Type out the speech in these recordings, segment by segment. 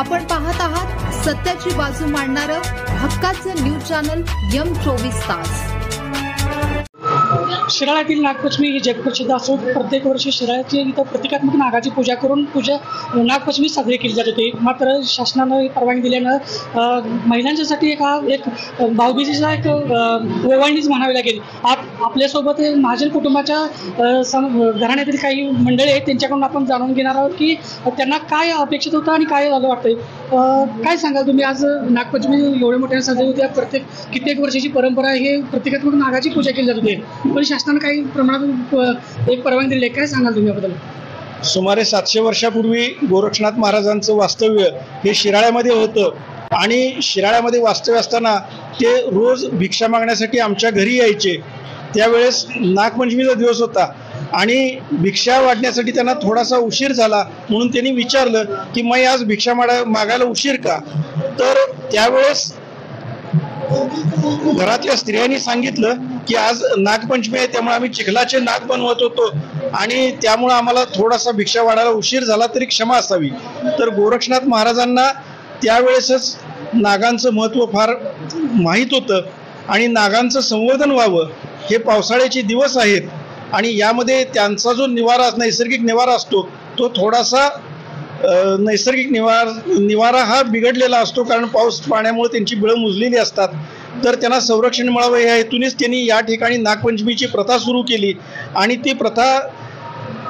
आपण पाहत आहात सत्याची बाजू मांडणारं हक्काचं न्यूज चॅनल M24 तास। शिराळ्यातील नागपंचमी ही जगप्रसिद्ध असून प्रत्येक वर्षी शिराळ्याची इथं प्रतिकात्मक नागाची पूजा करून नागपंचमी साजरी केली जात होती। मात्र शासनानं परवानगी दिल्यानं महिलांच्यासाठी एक भाऊबीजेचा एक ओवाळणीच म्हणावी लागेल। आपल्यासोबत महाजन कुटुंबाच्या घराण्यातील काही मंडळी आहेत, त्यांच्याकडून आपण जाणून घेणार आहोत की त्यांना काय अपेक्षित होतं आणि काय झालं वाटतंय। काय सांगाल तुम्ही? आज नागपंचमी एवढ्या मोठ्याने साजरी होते, कित्येक वर्षाची परंपरा आहे, प्रतिकात्मक नागाची पूजा केली जात होती, पण शासनानं काही प्रमाणात एक परवानगी दिली आहे। काय सांगाल तुम्ही याबद्दल? सुमारे 700 वर्षापूर्वी गोरक्षनाथ महाराजांचं वास्तव्य हे शिराळ्यामध्ये होतं आणि शिराळ्यामध्ये वास्तव्य असताना ते रोज भिक्षा मागण्यासाठी आमच्या घरी यायचे। त्यावेळेस नागपंचमीचा दिवस होता आणि भिक्षा वाढण्यासाठी त्यांना थोडासा उशीर झाला, म्हणून त्यांनी विचारलं की मी आज भिक्षा मागायला उशीर का? तर त्यावेळेस घरातल्या स्त्रियांनी सांगितलं की आज नागपंचमी आहे, त्यामुळे आम्ही चिखलाचे नाग बनवत होतो आणि त्यामुळे आम्हाला थोडासा भिक्षा वाढायला उशीर झाला तरी क्षमा असावी। तर गोरक्षनाथ महाराजांना त्यावेळेसच नागांचं महत्त्व फार माहीत होतं आणि नागांचं संवर्धन व्हावं, हे पावसाळ्याचे दिवस आहेत आणि यामध्ये त्यांचा जो नैसर्गिक निवारा असतो तो थोडासा नैसर्गिक निवारा हा बिघडलेला असतो, कारण पाऊस पाण्यामुळे त्यांची बिळं मुजलेली असतात। तर त्यांना संरक्षण मिळावं या हेतूनेच त्यांनी या ठिकाणी नागपंचमीची प्रथा सुरू केली आणि ती प्रथा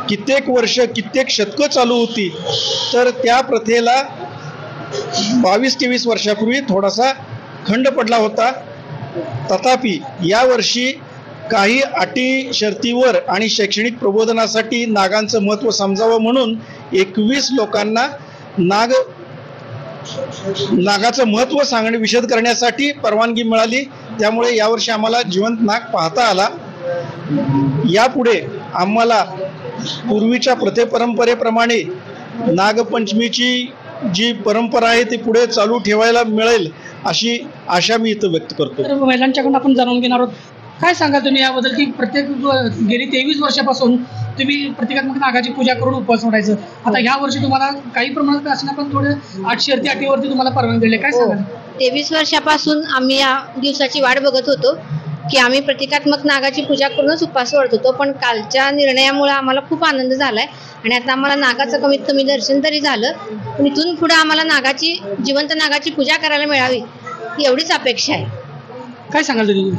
कित्येक वर्ष कित्येक शतकं चालू होती। तर त्या प्रथेला 22-23 वर्षापूर्वी थोडासा खंड पडला होता। तथापि यावर्षी काही अटी शर्तीवर आणि शैक्षणिक प्रबोधनासाठी नागांचं महत्त्व समजावं म्हणून 21 लोकांना नागाचं महत्त्व विशद करण्यासाठी परवानगी मिळाली। त्यामुळे यावर्षी आम्हाला जिवंत नाग पाहता आला। यापुढे आम्हाला पूर्वीच्या परंपरेप्रमाणे नागपंचमीची जी परंपरा आहे ती पुढे चालू ठेवायला मिळेल अशी आशा मी इथं व्यक्त करतो। तर महिलांच्याकडून आपण जाणून घेणार आहोत, काय सांगाल तुम्ही याबद्दल की गेली 23 वर्षापासून तुम्ही प्रतिकात्मक नागाची पूजा करून उपवास सोडायचं, आता ह्या वर्षी तुम्हाला काही प्रमाणात असणार पण थोडे 800 अटीवरती तुम्हाला परवानगी दिली, काय सांगाल? 23 वर्षापासून आम्ही या दिवसाची वाट बघत होतो की आम्ही प्रतिकात्मक नागाची पूजा करूनच उपवास सोडत होतो, पण कालच्या निर्णयामुळे आम्हाला खूप आनंद झालाय आणि आता आम्हाला नागाचं कमीत कमी दर्शन तरी झालं। पण इथून पुढे आम्हाला जिवंत नागाची पूजा करायला मिळावी एवढीच अपेक्षा आहे। काय सांगाल तुम्ही?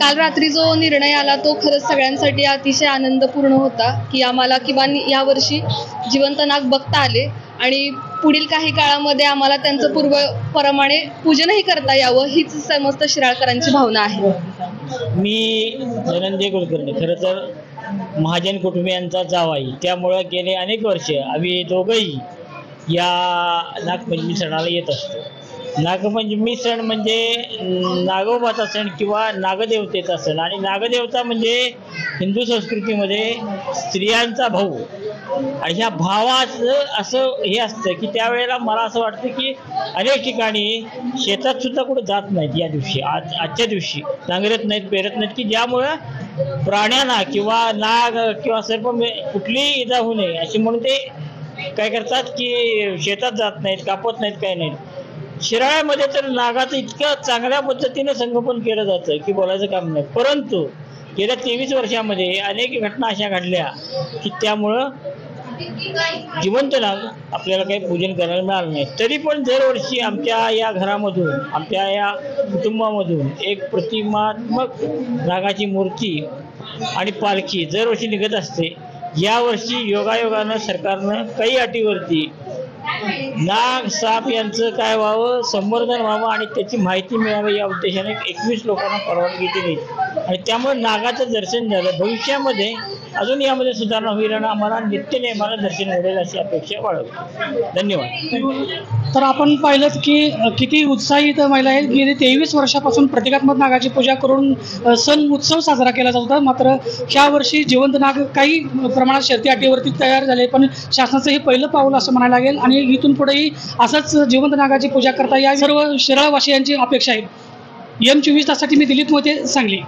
काल रात्री जो निर्णय आला तो खरंच सगळ्यांसाठी अतिशय आनंदपूर्ण होता की आम्हाला किमान यावर्षी जिवंत नाग बघता आले आणि पुढील काही काळामध्ये आम्हाला त्यांचं पूर्वप्रमाणे पूजनही करता यावं हीच समस्त शिराळकरांची भावना आहे। मी धनंजय कुलकर्णी, खरं तर महाजन कुटुंबियांचा जावाई, त्यामुळं गेले अनेक वर्ष आम्ही दोघंही या नागपंचमी सणाला येत असतो। नागपंचमी सण म्हणजे नागोबाचा सण किंवा नागदेवतेचा सण आणि नागदेवता म्हणजे हिंदू संस्कृतीमध्ये स्त्रियांचा भाऊ आणि ह्या भावाचं असं हे असतं की त्यावेळेला मला असं वाटतं की अनेक ठिकाणी शेतात सुद्धा कुठं जात नाहीत या दिवशी, आजच्या दिवशी नांगरत नाहीत, पेरत नाहीत, की ज्यामुळं प्राण्यांना किंवा नाग किंवा सर्प कुठलीही इजा होऊ नये अशी म्हणून ते काय करतात की शेतात जात नाहीत, कापत नाहीत, काय नाहीत। शिराळ्यामध्ये तर नागाचं इतक्या चांगल्या पद्धतीने संगोपन केलं जातं की बोलायचं काम नाही, परंतु गेल्या 23 वर्षामध्ये अनेक घटना अशा घडल्या की त्यामुळं जिवंत नाग आपल्याला काही पूजन करायला मिळालं नाही। तरी पण दरवर्षी आमच्या या घरामधून, आमच्या या कुटुंबामधून एक प्रतिमात्मक नागाची मूर्ती आणि पालखी दरवर्षी निघत असते। यावर्षी योगायोगानं सरकारनं काही अटीवरती नाग साप यांचं काय व्हावं, संवर्धन व्हावं आणि त्याची माहिती मिळावी या उद्देशाने 21 लोकांना परवानगी दिली आणि त्यामुळे नागाचं दर्शन झालं। भविष्यामध्ये अजून यामध्ये सुधारणा होईल आणि आम्हाला नित्यनेमानं दर्शन मिळेल अशी अपेक्षा बाळगतो। धन्यवाद। तर आपण पाहिलं की किती उत्साहित महिला आहेत। गेली 23 वर्षापासून प्रतिकात्मक नागाची पूजा करून सण उत्सव साजरा केला जात होता, मात्र ह्या वर्षी जिवंत नाग काही प्रमाणात शर्ती अटीवरती तयार झाले, पण शासनाचं हे पहिलं पाऊल असं म्हणायला लागेल आणि इथून पुढेही असंच जिवंत नागाची पूजा करता या सर्व शिराळवासियांची अपेक्षा आहे। M24 तासाठी मी दिलीप मोते, सांगली।